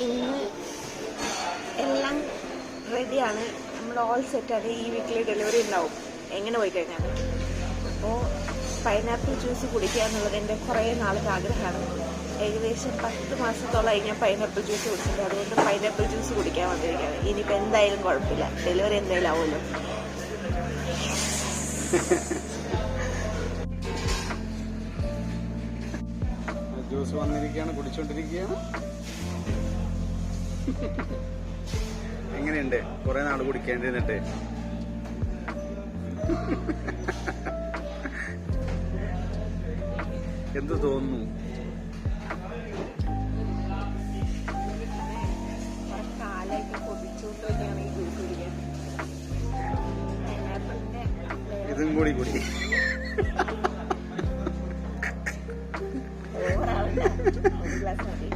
ഇന്ന് എല്ലാം റെഡിയാണ്, നമ്മൾ ഓൾ സെറ്റാണ്. ഈ വീക്കിൽ ഡെലിവറി ഉണ്ടാവും എങ്ങനെ പോയി കഴിഞ്ഞാൽ. അപ്പോൾ പൈനാപ്പിൾ ജ്യൂസ് കുടിക്കുക എന്നുള്ളത് എൻ്റെ കുറേ നാളത്തെ ആഗ്രഹമാണ്. ഏകദേശം 10 മാസത്തോളമായി ഞാൻ പൈനാപ്പിൾ ജ്യൂസ് കുടിച്ചിട്ടുണ്ട്. അതുകൊണ്ട് പൈനാപ്പിൾ ജ്യൂസ് കുടിക്കാൻ വന്നിരിക്കുകയാണ്. ഇനിയിപ്പോൾ എന്തായാലും കുഴപ്പമില്ല, ഡെലിവറി എന്തായാലും ആവുമല്ലോ. ജ്യൂസ് വന്നിരിക്കുകയാണ്, കുടിച്ചോണ്ടിരിക്കുകയാണ്. എങ്ങനെയുണ്ട്? കുറെ നാൾ കുടിക്കേണ്ടിരുന്നിട്ട്. എന്ത് തോന്നുന്നു? ഇതും കൂടി കൂടി ഓവറാവില്ല, ഒരു ഗ്ലാസ് മതി.